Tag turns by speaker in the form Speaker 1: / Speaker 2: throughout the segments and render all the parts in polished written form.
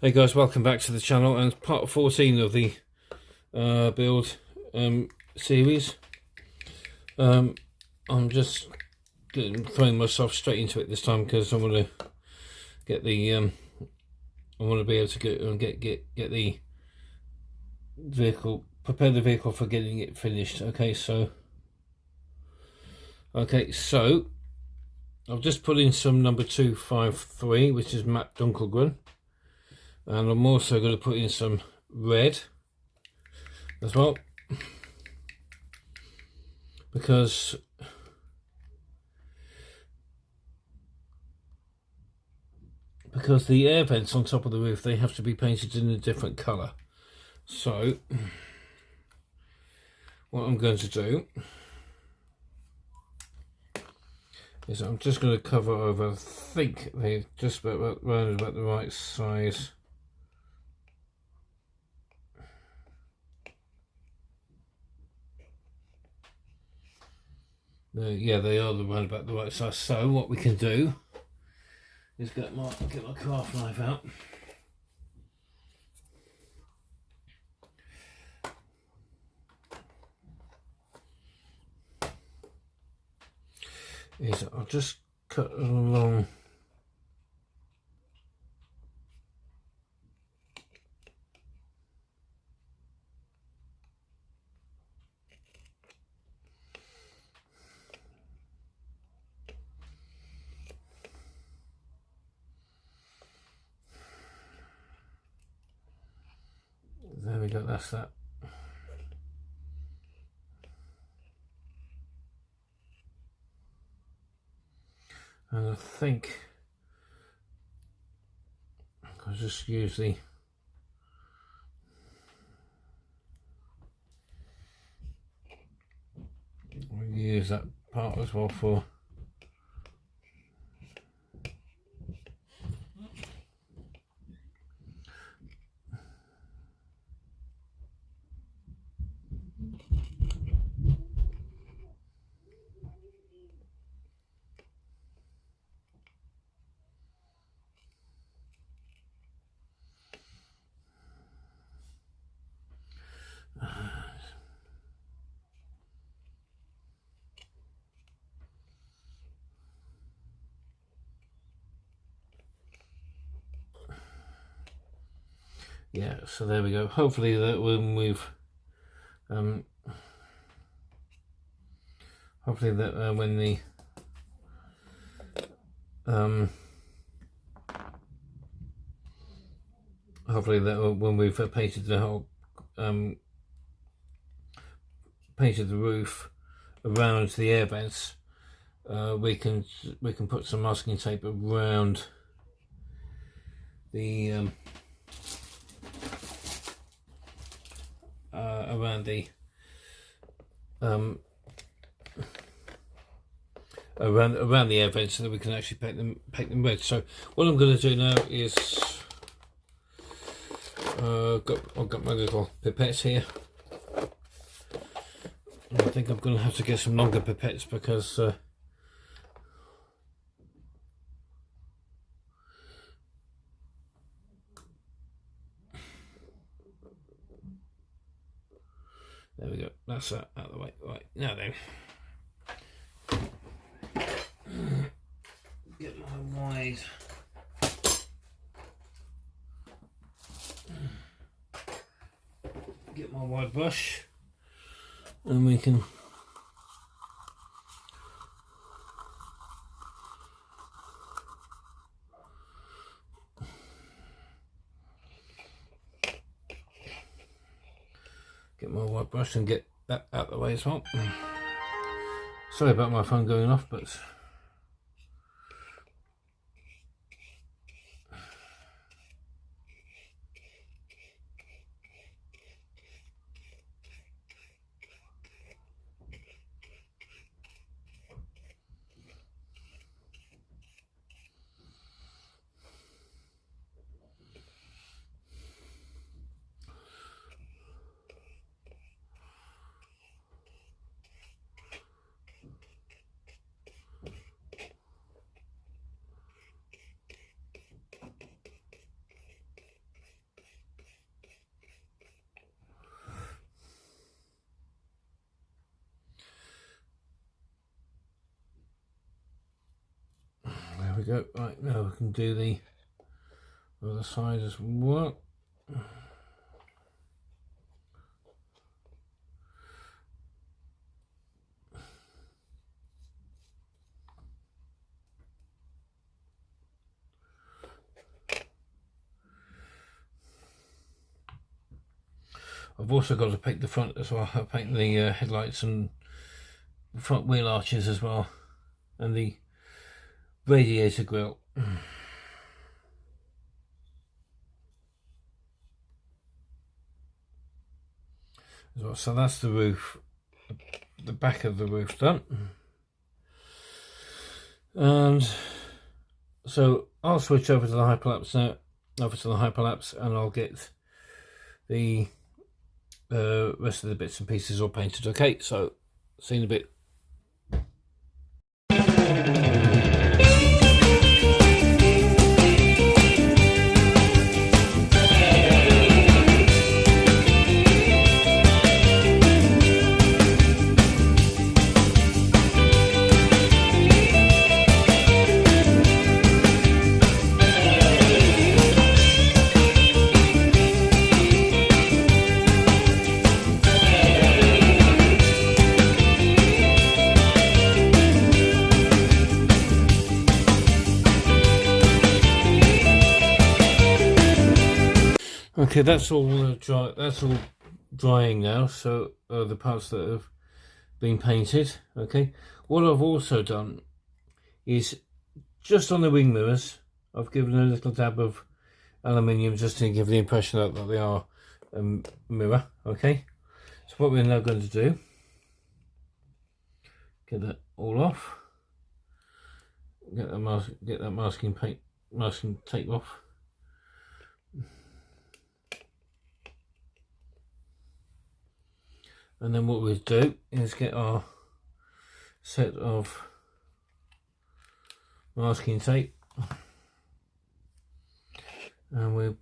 Speaker 1: Hey guys, welcome back to the channel and part 14 of the build series. I'm just throwing myself straight into it this time because I want to get the I want to be able to get the vehicle, prepare the vehicle for getting it finished. Okay, so I've just put in some number 253, which is Matt Dunkelgren. And I'm also going to put in some red as well, because the air vents on top of the roof, they have to be painted in a different colour. So what I'm going to do is I'm just going to cover over, I think they're just about the right size. Yeah, they are around about the right size. So what we can do is get my craft knife out. I'll just cut along. There we go, that's that. And I think I'll just use that part as well for yeah, so there we go. Hopefully that when we've hopefully that when the hopefully that when we've painted the whole painted the roof around the air vents, we can put some masking tape around the around the air vents so that we can actually paint them red. So what I'm going to do now is I've got my little pipettes here. And I think I'm going to have to get some longer pipettes because there we go, that's that out of the way. Right, now then, get my wide brush, and we can get my wide brush and get that out of the way as well. Sorry about my phone going off, but go. Right, now we can do the other side as well. I've also got to paint the front as well. I'll paint the headlights and front wheel arches as well, and the radiator grille. As well. So that's the roof, the back of the roof done. And so I'll switch over to the hyperlapse now, and I'll get the rest of the bits and pieces all painted. Okay, so see you in a bit. Okay, that's all dry. That's all drying now. So the parts that have been painted. Okay, what I've also done is just on the wing mirrors, I've given a little dab of aluminium just to give the impression that they are a mirror. Okay, so what we're now going to do, get that all off, get that masking tape off. And then what we'll do is get our set of masking tape, and we'll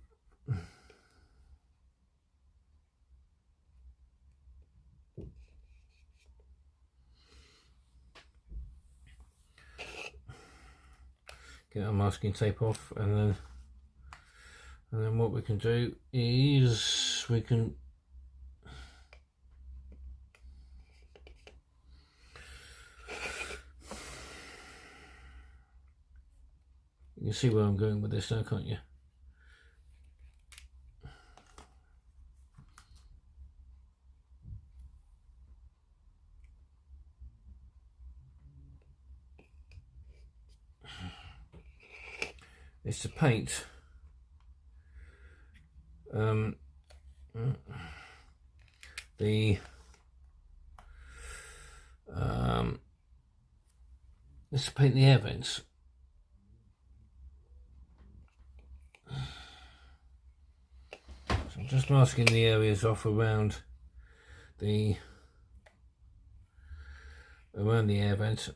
Speaker 1: get our masking tape off, and then what we can do is we can you can see where I'm going with this now, can't you? It's to paint it's to paint the air vents. So I'm just masking the areas off around the air vents.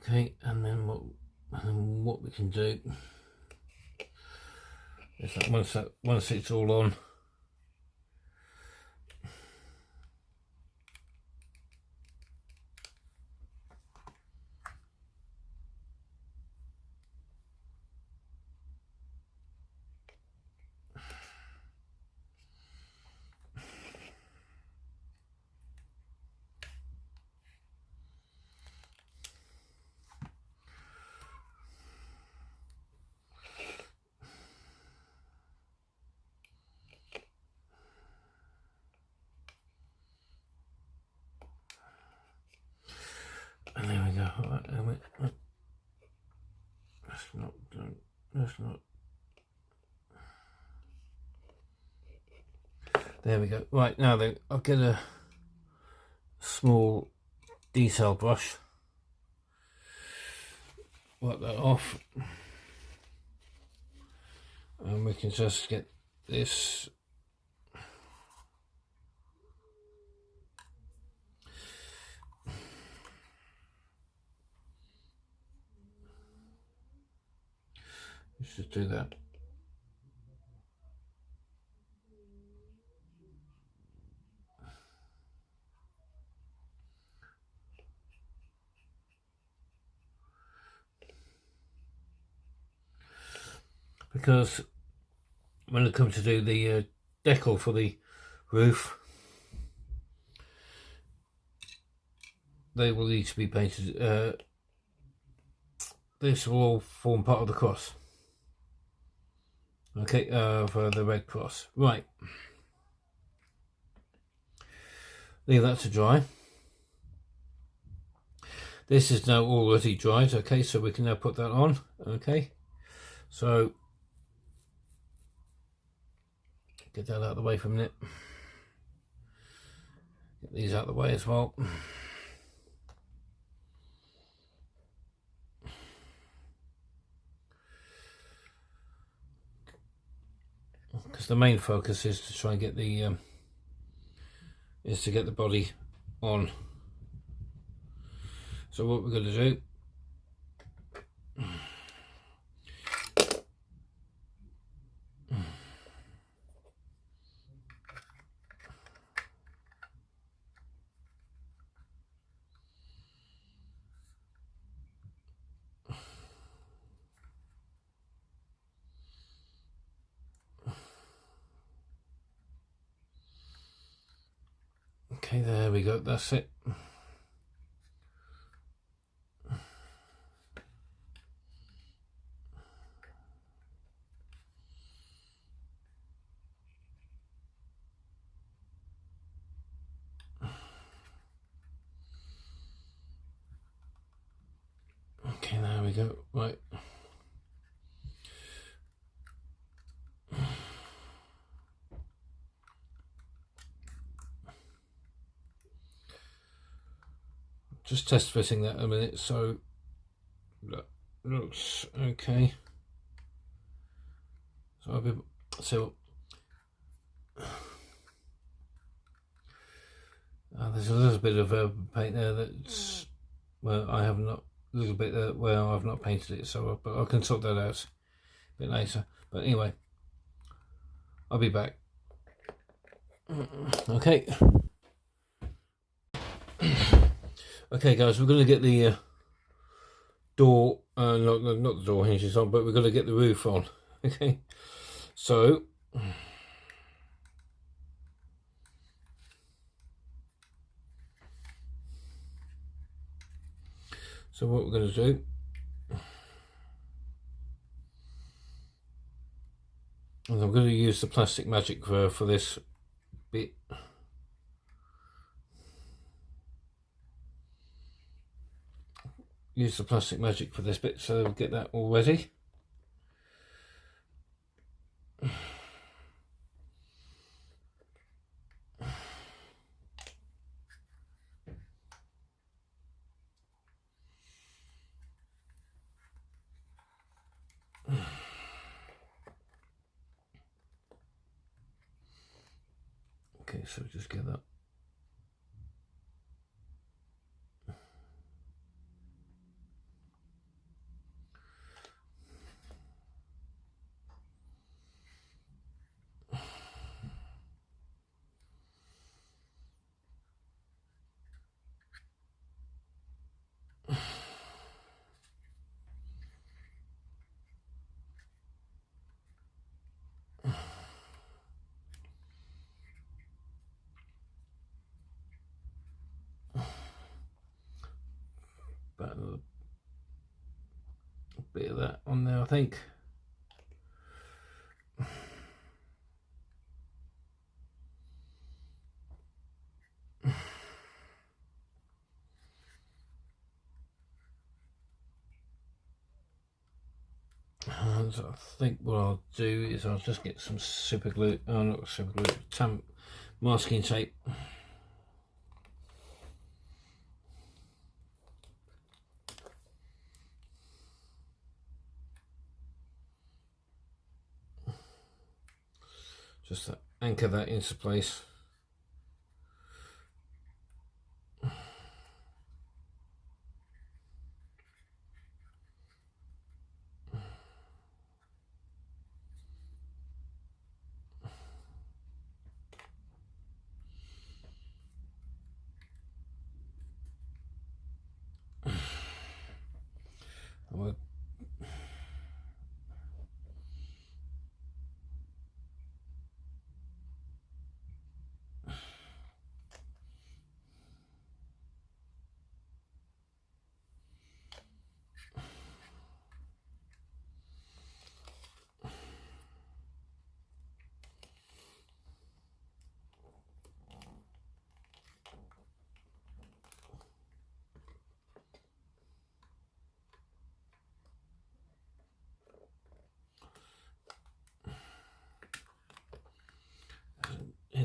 Speaker 1: Okay, and then what we can do is that once it's all on, and there we go. Right, that's not done. That's not. There we go. Right, now then, I'll get a small detail brush, wipe that off, and we can just get this Let's just do that. Because when I come to do the decal for the roof, they will need to be painted. This will all form part of the cross. Okay, for the red cross. Right. Leave that to dry. This is now already dried. Okay, so we can now put that on. Okay, so get that out of the way for a minute. Get these out of the way as well. Because the main focus is to try and get the body on. So what we're going to do, okay, there we go, that's it. Okay, there we go, right. Just test fitting that a minute, so that looks okay. So I'll be, so there's a little bit of paint there that's, well, I have not, a little bit there where I've not painted it, so but I can sort that out a bit later. But anyway, I'll be back. Okay. Okay, guys, we're going to get the door, not the door hinges on, but we're going to get the roof on. Okay, so what we're going to do, and I'm going to use the Plastic Magic for this bit. Use the Plastic Magic for this bit, so we'll get that all ready. Okay, so just get that. About a bit of that on there, I think. And I think what I'll do is I'll just get some super glue, not super glue, masking tape. Just to anchor that into place.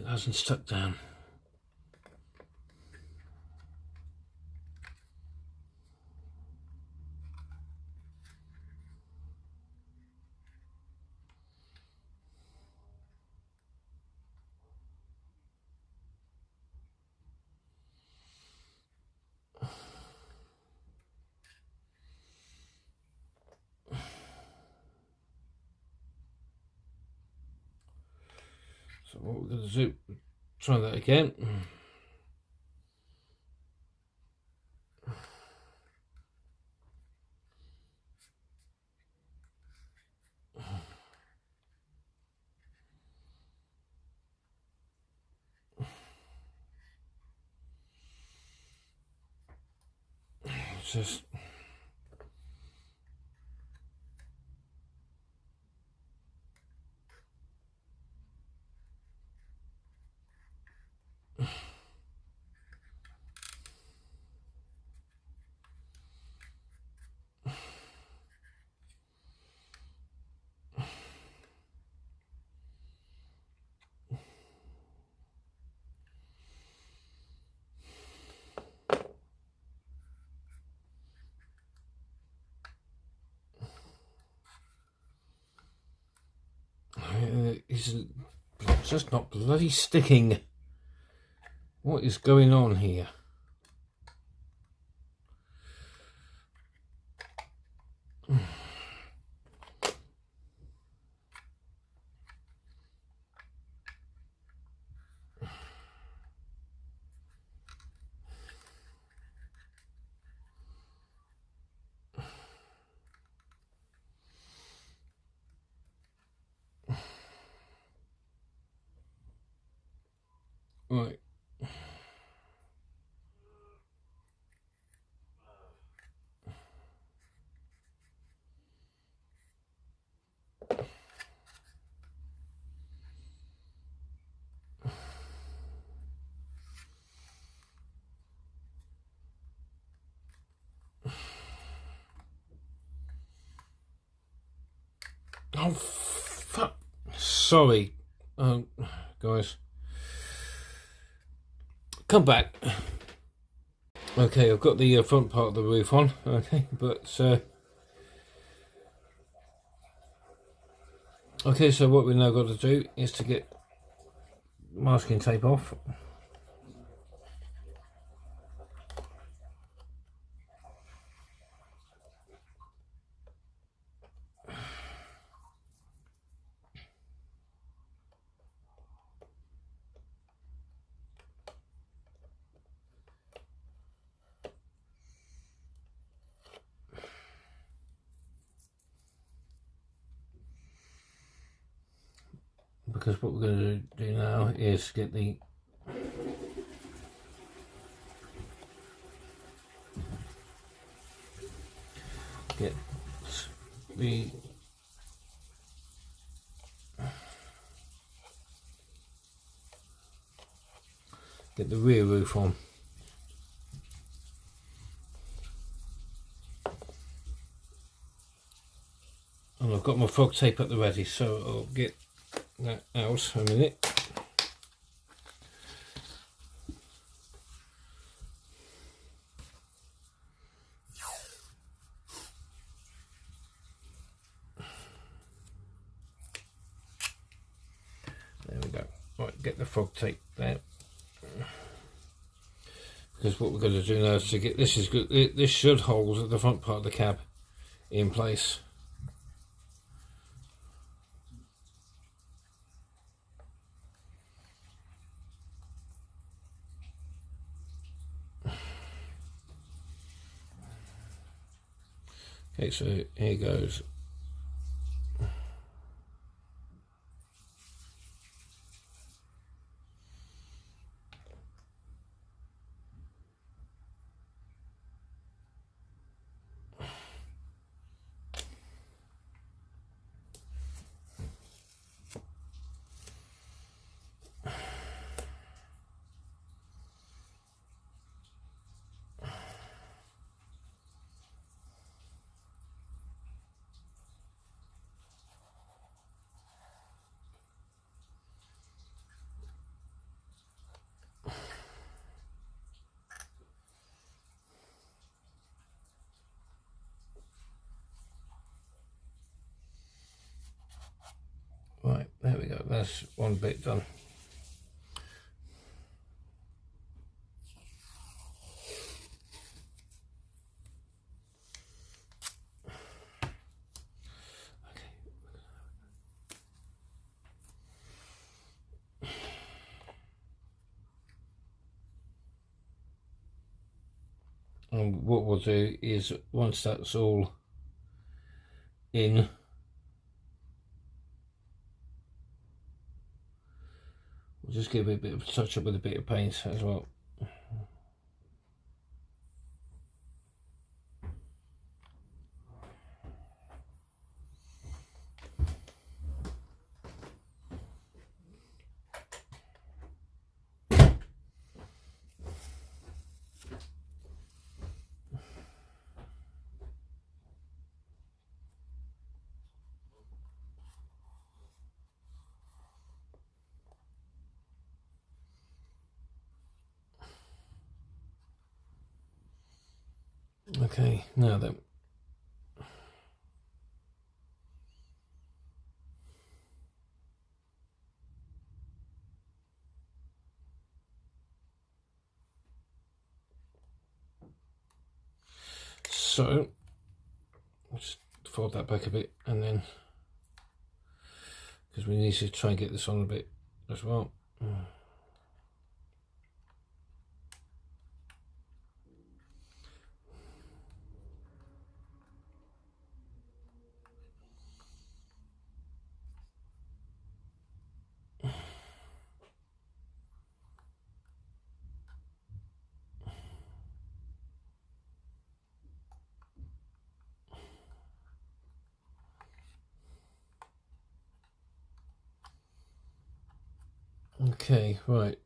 Speaker 1: it hasn't stuck down. So what we're going to do, try that again. Just it's just not bloody sticking. What is going on here? Right. Oh, fuck. Sorry, guys. Come back. Okay, I've got the front part of the roof on, okay, but okay, so what we've now got to do is to get masking tape off. Because what we're going to do now is get the get the rear roof on. And I've got my frog tape at the ready, so I'll get that out in a minute. There we go. Right, get the frog tape there. Because what we're going to do now is to get this is good. This should hold the front part of the cab in place. Okay, so here goes. that's one bit done. And what we'll do is, once that's all in, we'll just give it a bit of a touch up with a bit of paint as well. Okay, now then. So, I'll just fold that back a bit, and then, because we need to try and get this on a bit as well. Okay, right,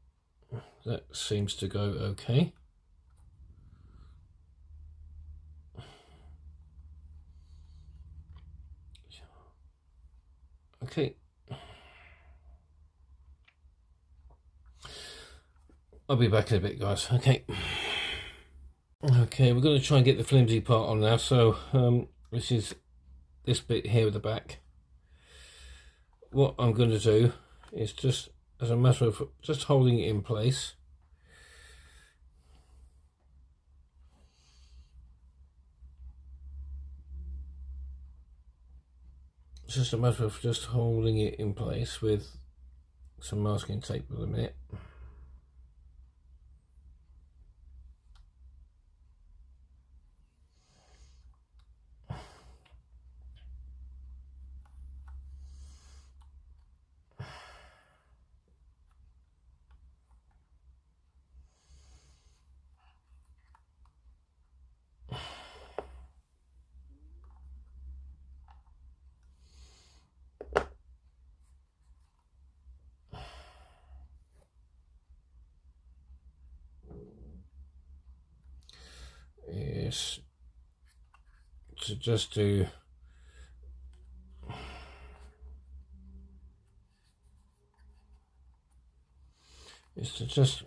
Speaker 1: that seems to go okay. Okay, I'll be back in a bit, guys. Okay, we're going to try and get the flimsy part on now. So this is this bit here at the back. What I'm going to do is, just as a matter of just holding it in place, it's just a matter of just holding it in place with some masking tape for a minute. Is to just do is to just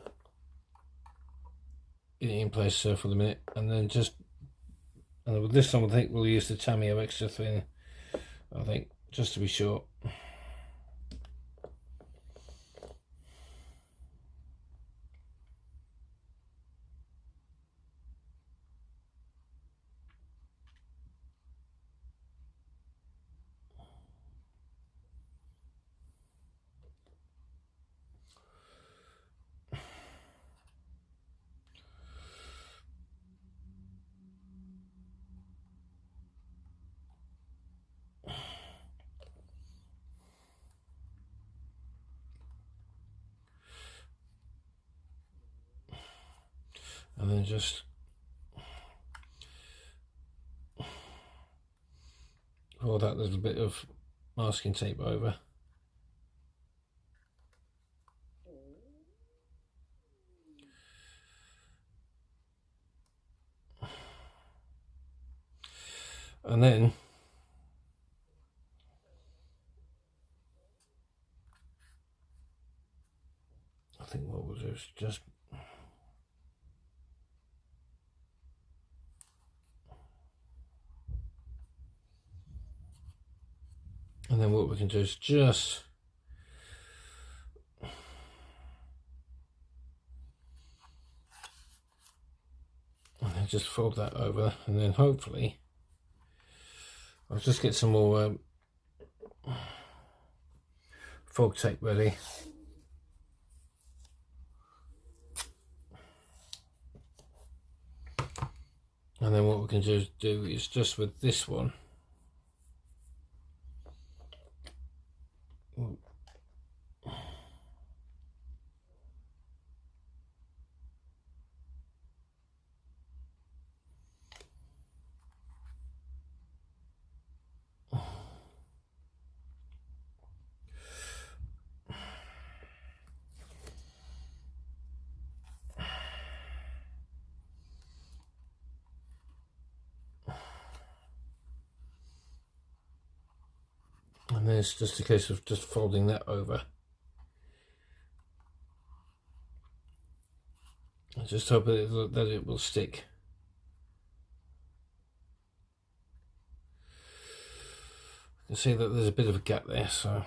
Speaker 1: get it in place for the minute, and then just, and with this time I think we'll use the Tamiya extra thin, I think, just to be sure. And then just roll that little bit of masking tape over. And then I think what we'll do is just and then what we can do is just just fold that over, and then hopefully I'll just get some more fog tape ready. And then what we can do is just with this one, and then it's just a case of just folding that over. I just hope that it will stick. I can see that there's a bit of a gap there, so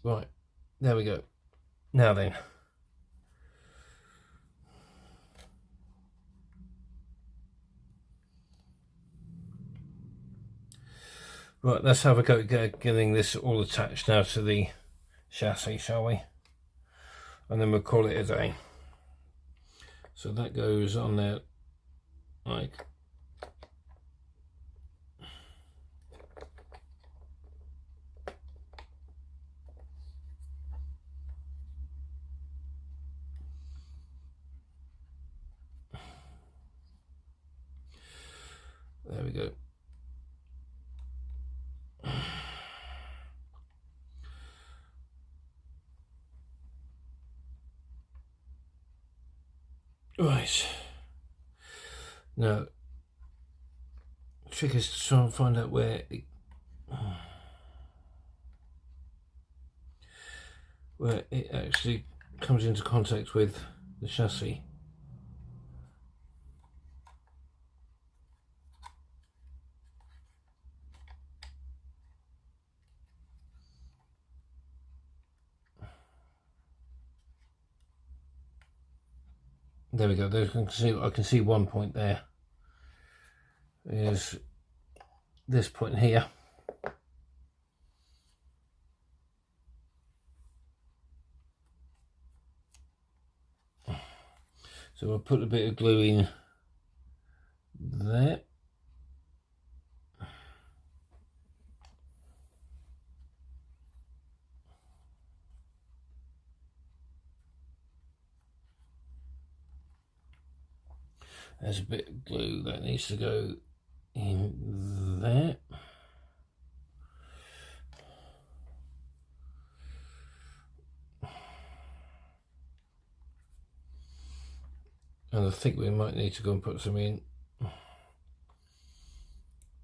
Speaker 1: right, there we go. Now then, right, let's have a go at getting this all attached now to the chassis, shall we? And then we'll call it a day. So that goes on there like there we go. Right, now the trick is to try and find out where it actually comes into contact with the chassis. There we go. I can see one point there. Is this point here. So I'll put a bit of glue in there. There's a bit of glue that needs to go in there. And I think we might need to go and put some in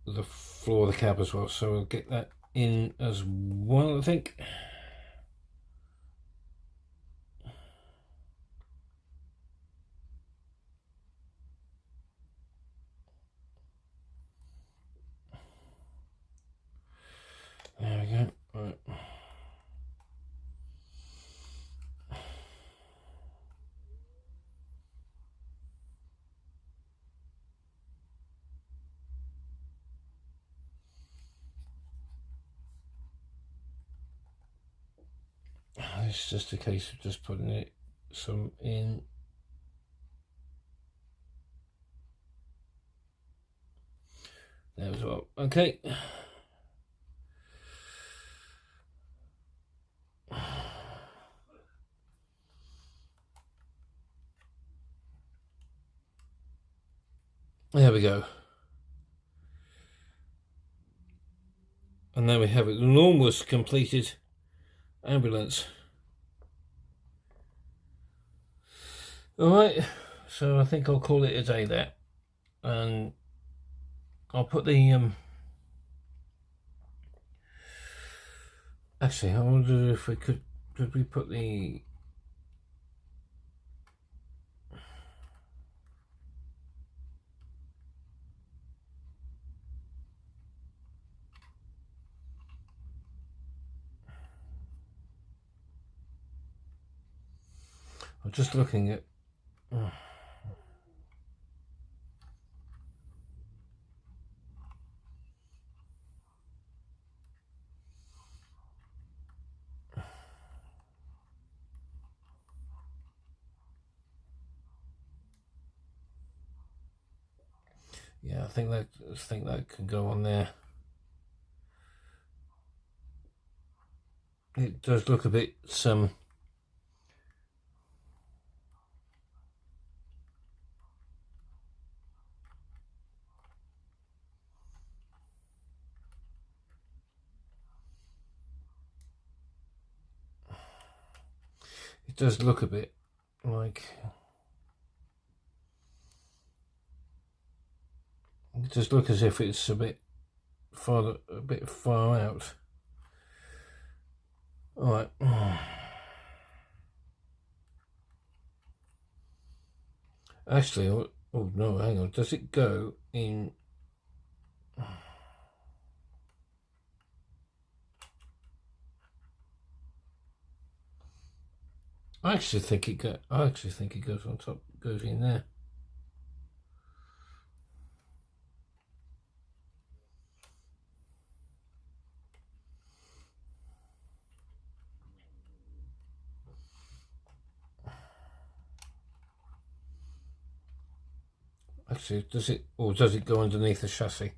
Speaker 1: the floor of the cab as well. So we'll get that in as well, I think. There we go. Right. It's just a case of just putting some in. There as well. Okay. There we go. And now we have an almost completed ambulance. Alright, so I think I'll call it a day there, and I'll put the actually, I wonder if we could we put the I'm just looking at yeah, I think that can go on there. It does look a bit it does look a bit like it does look as if it's a bit far out. All right. Actually, oh no, hang on. Does it go in? I actually think it goes on top. Goes in there. Actually, does it, or does it go underneath the chassis?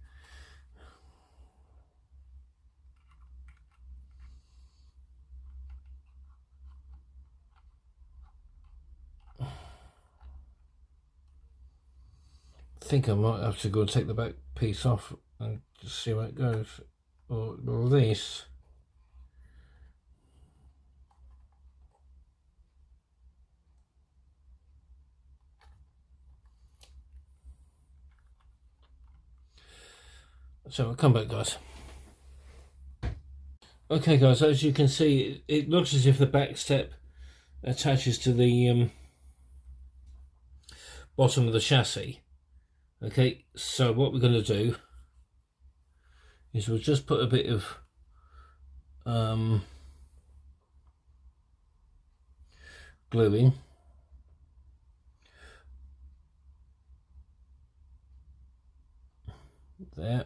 Speaker 1: I think I might have to go and take the back piece off and just see where it goes, or at least. So I'll come back, guys. Okay, guys, as you can see, it looks as if the back step attaches to the bottom of the chassis. Okay, so what we're going to do is we'll just put a bit of glue in. There.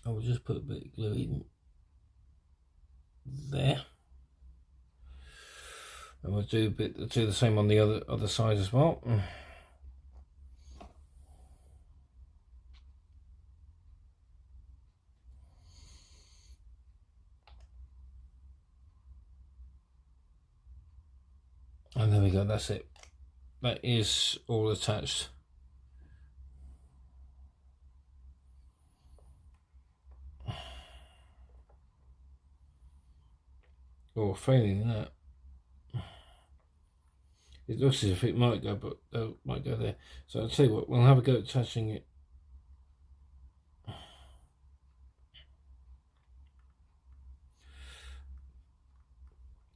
Speaker 1: I will just put a bit of glue in there, and we'll do the same on the other side as well. And there we go. That's it. That is all attached. Or failing that, it looks as if it might go, but might go there. So I'll tell you what, we'll have a go at attaching it.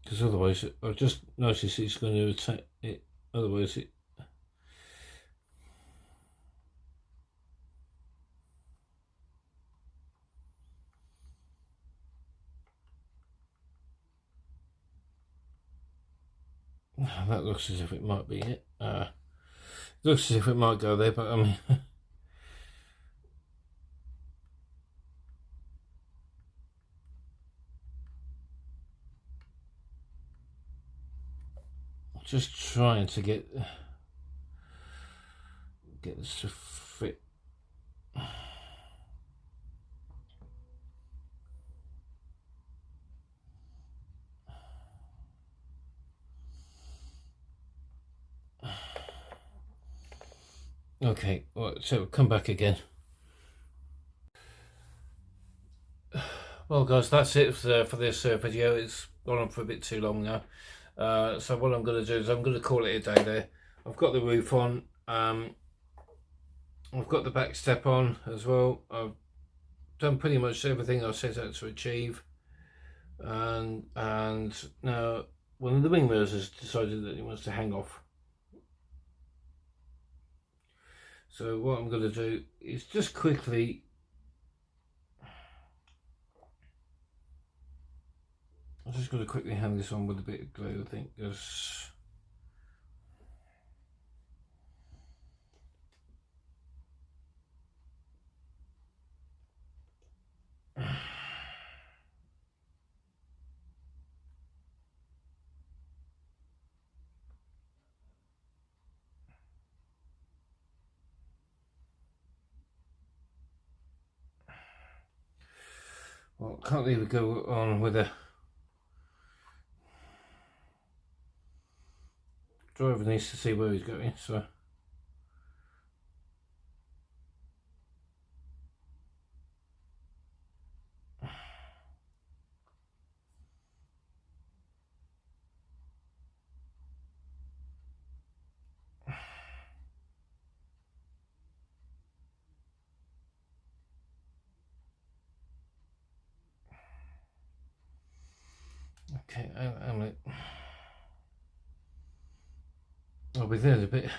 Speaker 1: Because otherwise, I've just noticed it's going to attack it. Otherwise, it. That looks as if it might be it. Looks as if it might go there, but I mean. Just trying to get this to fit. Okay, right, so we'll come back again. Well guys, that's it for this video. It's gone on for a bit too long now. So what I'm going to do is I'm going to call it a day there. I've got the roof on. I've got the back step on as well. I've done pretty much everything I set out to achieve. And now one of the wing mirrors has decided that he wants to hang off. So what I'm going to do is just quickly, I'm just going to quickly hang this on with a bit of glue, I think, because well, can't leave it go on with a driver needs to see where he's going, so okay, I'll be there in a bit.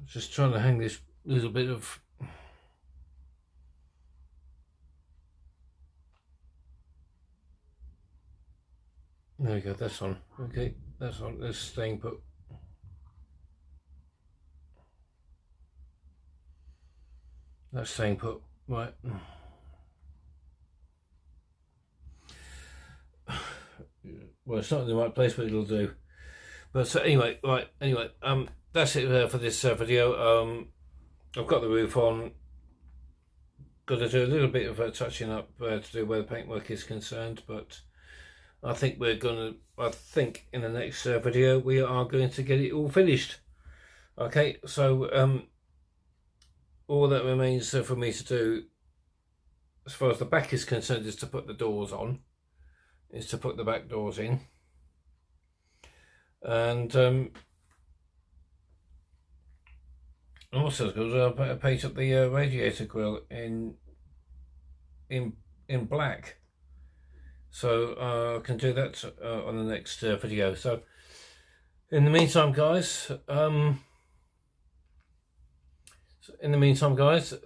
Speaker 1: Just trying to hang this little bit of there we go, that's on. Okay, that's on, that's staying put. That's staying put, right. Well, it's not in the right place, but it'll do. But so anyway, right, anyway, that's it for this video. I've got the roof on. Got to do a little bit of touching up to do where the paintwork is concerned, but I think I think in the next video we are going to get it all finished. Okay, so all that remains for me to do, as far as the back is concerned, is to put the doors on, is to put the back doors in, and also going to paint up the radiator grille in black. So I can do that on the next video. So in the meantime, guys,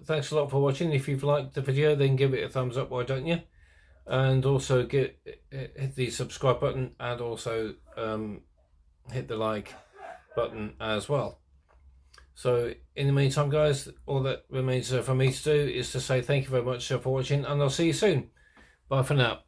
Speaker 1: thanks a lot for watching. If you've liked the video, then give it a thumbs up, why don't you? And also hit the subscribe button, and also hit the like button as well. So in the meantime, guys, all that remains for me to do is to say thank you very much for watching, and I'll see you soon. Bye for now.